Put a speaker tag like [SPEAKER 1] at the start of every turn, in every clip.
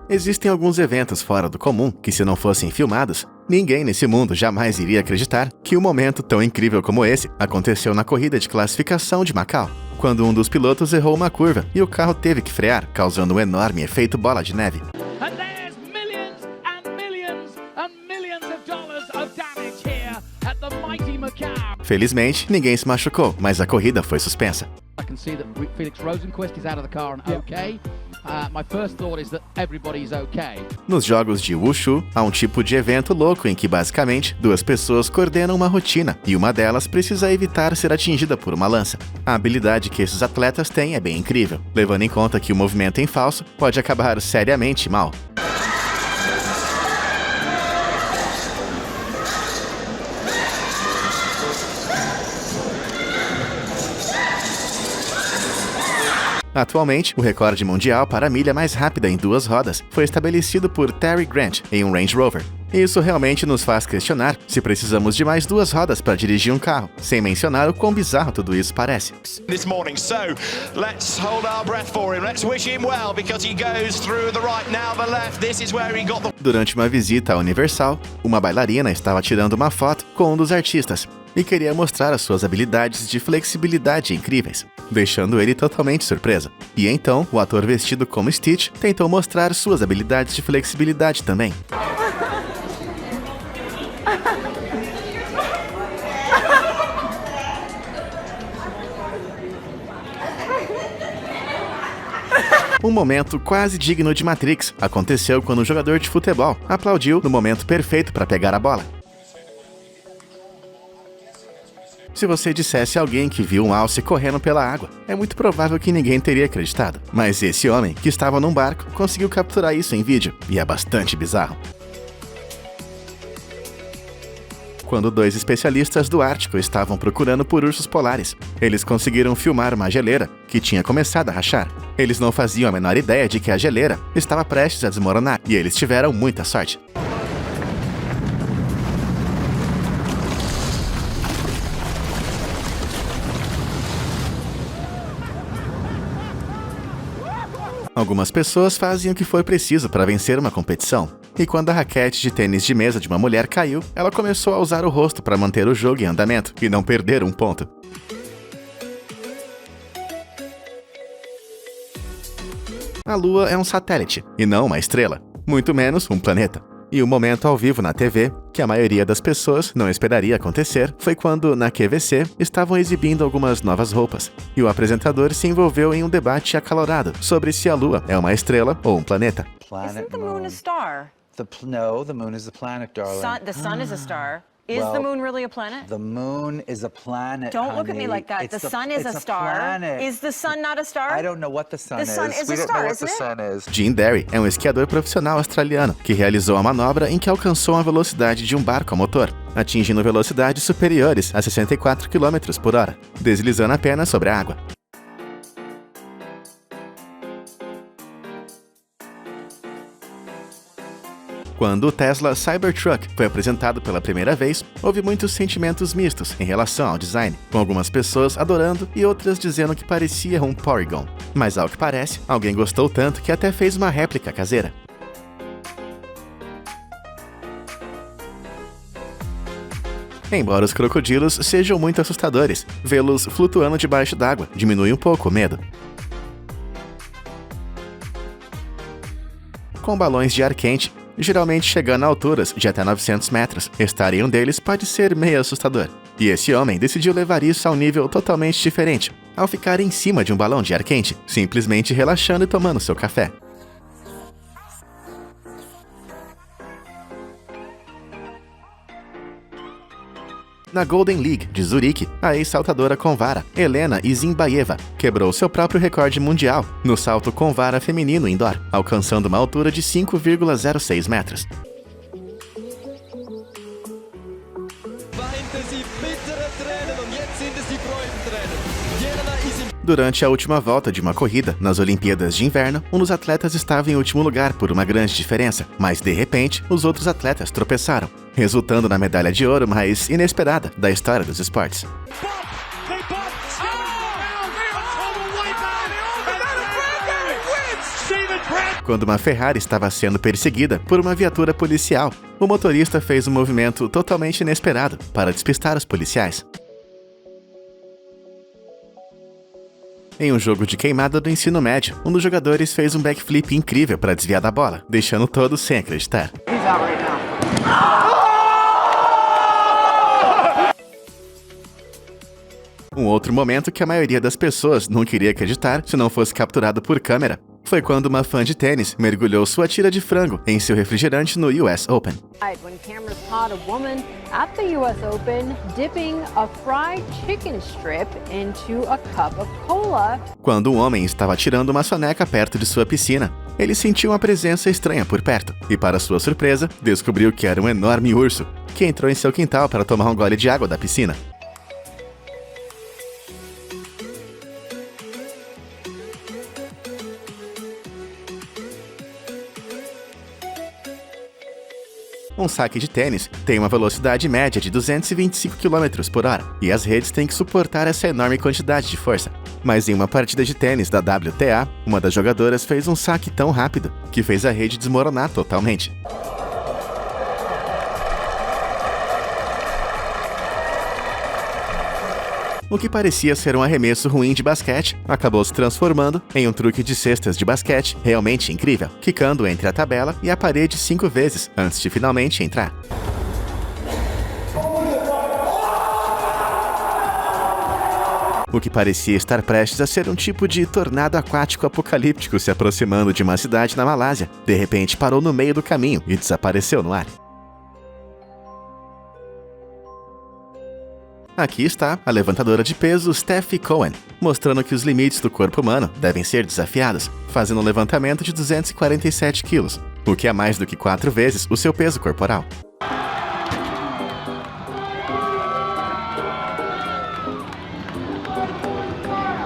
[SPEAKER 1] Existem alguns eventos fora do comum que, se não fossem filmados, ninguém nesse mundo jamais iria acreditar que um momento tão incrível como esse aconteceu na corrida de classificação de Macau, quando um dos pilotos errou uma curva e o carro teve que frear, causando um enorme efeito bola de neve. Felizmente, ninguém se machucou, mas a corrida foi suspensa. Nos jogos de Wushu, há um tipo de evento louco em que, basicamente, duas pessoas coordenam uma rotina e uma delas precisa evitar ser atingida por uma lança. A habilidade que esses atletas têm é bem incrível, levando em conta que o movimento em falso pode acabar seriamente mal. Atualmente, o recorde mundial para a milha mais rápida em 2 rodas foi estabelecido por Terry Grant em um Range Rover. Isso realmente nos faz questionar se precisamos de mais 2 rodas para dirigir um carro, sem mencionar o quão bizarro tudo isso parece. Durante uma visita à Universal, uma bailarina estava tirando uma foto com um dos artistas e queria mostrar as suas habilidades de flexibilidade incríveis, deixando ele totalmente surpreso. E então, o ator vestido como Stitch tentou mostrar suas habilidades de flexibilidade também. Um momento quase digno de Matrix aconteceu quando um jogador de futebol aplaudiu no momento perfeito para pegar a bola. Se você dissesse a alguém que viu um alce correndo pela água, é muito provável que ninguém teria acreditado. Mas esse homem, que estava num barco, conseguiu capturar isso em vídeo, e é bastante bizarro. Quando 2 especialistas do Ártico estavam procurando por ursos polares, eles conseguiram filmar uma geleira que tinha começado a rachar. Eles não faziam a menor ideia de que a geleira estava prestes a desmoronar, e eles tiveram muita sorte. Algumas pessoas fazem o que for preciso para vencer uma competição. E quando a raquete de tênis de mesa de uma mulher caiu, ela começou a usar o rosto para manter o jogo em andamento e não perder um ponto. A Lua é um satélite, e não uma estrela, muito menos um planeta. E o momento ao vivo na TV, que a maioria das pessoas não esperaria acontecer, foi quando, na QVC, estavam exibindo algumas novas roupas. E o apresentador se envolveu em um debate acalorado sobre se a Lua é uma estrela ou um planeta.
[SPEAKER 2] Isn't the moon a star?
[SPEAKER 3] No, the moon is a planet, darling.
[SPEAKER 2] The sun is a star. Is the moon really a planet?
[SPEAKER 3] The moon is a planet,
[SPEAKER 2] Don't look at me like that. The sun is a star.
[SPEAKER 3] Planet.
[SPEAKER 2] Is the sun not a star?
[SPEAKER 3] I don't know what the sun is.
[SPEAKER 2] The sun is a star, isn't it?
[SPEAKER 1] Jim Derry é um esquiador profissional australiano que realizou a manobra em que alcançou a velocidade de um barco a motor, atingindo velocidades superiores a 64 km por hora, deslizando apenas sobre a água. Quando o Tesla Cybertruck foi apresentado pela primeira vez, houve muitos sentimentos mistos em relação ao design, com algumas pessoas adorando e outras dizendo que parecia um Porygon. Mas ao que parece, alguém gostou tanto que até fez uma réplica caseira. Embora os crocodilos sejam muito assustadores, vê-los flutuando debaixo d'água diminui um pouco o medo. Com balões de ar quente, geralmente chegando a alturas de até 900 metros, estar em um deles pode ser meio assustador. E esse homem decidiu levar isso a um nível totalmente diferente, ao ficar em cima de um balão de ar quente, simplesmente relaxando e tomando seu café. Na Golden League de Zurique, a ex-saltadora com vara, Helena Izimbaeva, quebrou seu próprio recorde mundial no salto com vara feminino indoor, alcançando uma altura de 5,06 metros. Durante a última volta de uma corrida nas Olimpíadas de Inverno, um dos atletas estava em último lugar por uma grande diferença, mas de repente, os outros atletas tropeçaram, resultando na medalha de ouro mais inesperada da história dos esportes. quando uma Ferrari estava sendo perseguida por uma viatura policial. O motorista fez um movimento totalmente inesperado para despistar os policiais. Em um jogo de queimada do ensino médio, um dos jogadores fez um backflip incrível para desviar da bola, deixando todos sem acreditar. Um outro momento que a maioria das pessoas não queria acreditar se não fosse capturado por câmera foi quando uma fã de tênis mergulhou sua tira de frango em seu refrigerante no US Open.
[SPEAKER 4] When cameras caught a woman at the US Open dipping a fried chicken strip into a cup of cola.
[SPEAKER 1] Quando um homem estava tirando uma soneca perto de sua piscina, ele sentiu uma presença estranha por perto e, para sua surpresa, descobriu que era um enorme urso que entrou em seu quintal para tomar um gole de água da piscina. Um saque de tênis tem uma velocidade média de 225 km por hora, e as redes têm que suportar essa enorme quantidade de força. Mas em uma partida de tênis da WTA, uma das jogadoras fez um saque tão rápido que fez a rede desmoronar totalmente. O que parecia ser um arremesso ruim de basquete acabou se transformando em um truque de cestas de basquete realmente incrível, quicando entre a tabela e a parede 5 vezes antes de finalmente entrar. O que parecia estar prestes a ser um tipo de tornado aquático apocalíptico se aproximando de uma cidade na Malásia, de repente parou no meio do caminho e desapareceu no ar. Aqui está a levantadora de peso Steffi Cohen, mostrando que os limites do corpo humano devem ser desafiados, fazendo um levantamento de 247 quilos, o que é mais do que 4 vezes o seu peso corporal.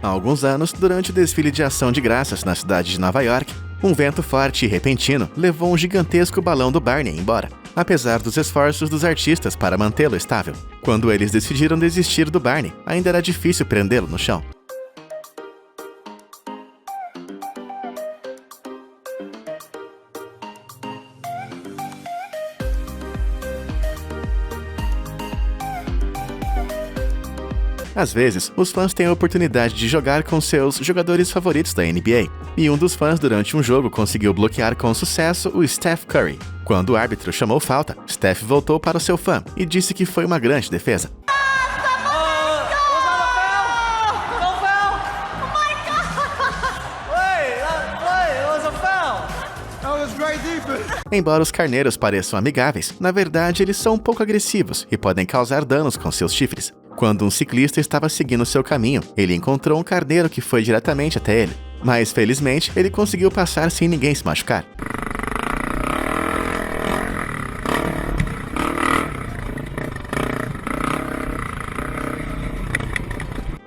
[SPEAKER 1] Há alguns anos, durante o desfile de ação de graças na cidade de Nova York, um vento forte e repentino levou um gigantesco balão do Barney embora, apesar dos esforços dos artistas para mantê-lo estável. Quando eles decidiram desistir do Barney, ainda era difícil prendê-lo no chão. Às vezes, os fãs têm a oportunidade de jogar com seus jogadores favoritos da NBA, e um dos fãs durante um jogo conseguiu bloquear com sucesso o Steph Curry. Quando o árbitro chamou falta, Steph voltou para o seu fã e disse que foi uma grande defesa. Embora os carneiros pareçam amigáveis, na verdade eles são um pouco agressivos e podem causar danos com seus chifres. Quando um ciclista estava seguindo seu caminho, ele encontrou um carneiro que foi diretamente até ele. Mas, felizmente, ele conseguiu passar sem ninguém se machucar.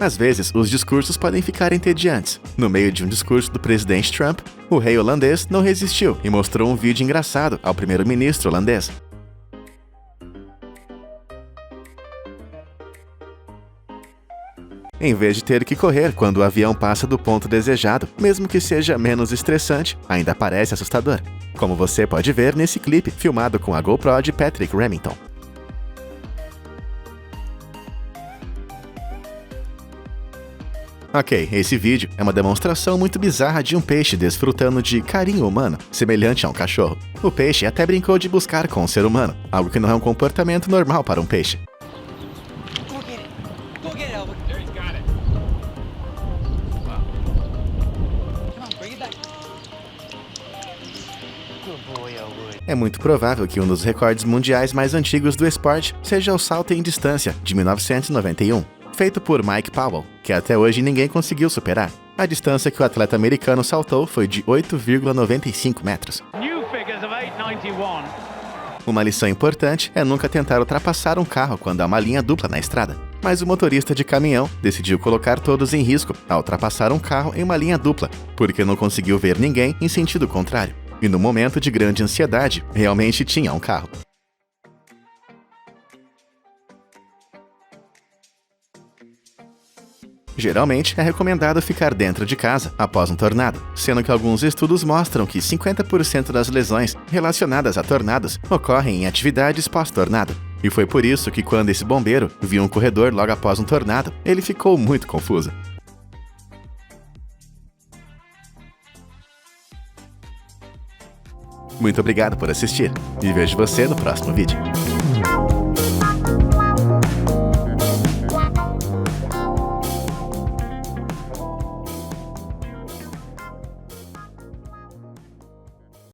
[SPEAKER 1] Às vezes, os discursos podem ficar entediantes. No meio de um discurso do presidente Trump, o rei holandês não resistiu e mostrou um vídeo engraçado ao primeiro-ministro holandês. Em vez de ter que correr quando o avião passa do ponto desejado, mesmo que seja menos estressante, ainda parece assustador, como você pode ver nesse clipe filmado com a GoPro de Patrick Remington. Ok, esse vídeo é uma demonstração muito bizarra de um peixe desfrutando de carinho humano, semelhante a um cachorro. O peixe até brincou de buscar com o ser humano, algo que não é um comportamento normal para um peixe. É muito provável que um dos recordes mundiais mais antigos do esporte seja o salto em distância, de 1991, feito por Mike Powell, que até hoje ninguém conseguiu superar. A distância que o atleta americano saltou foi de 8,95 metros. Uma lição importante é nunca tentar ultrapassar um carro quando há uma linha dupla na estrada. Mas o motorista de caminhão decidiu colocar todos em risco ao ultrapassar um carro em uma linha dupla, porque não conseguiu ver ninguém em sentido contrário. E no momento de grande ansiedade, realmente tinha um carro. Geralmente, é recomendado ficar dentro de casa após um tornado, sendo que alguns estudos mostram que 50% das lesões relacionadas a tornados ocorrem em atividades pós-tornado. E foi por isso que quando esse bombeiro viu um corredor logo após um tornado, ele ficou muito confuso. Muito obrigado por assistir e vejo você no próximo vídeo.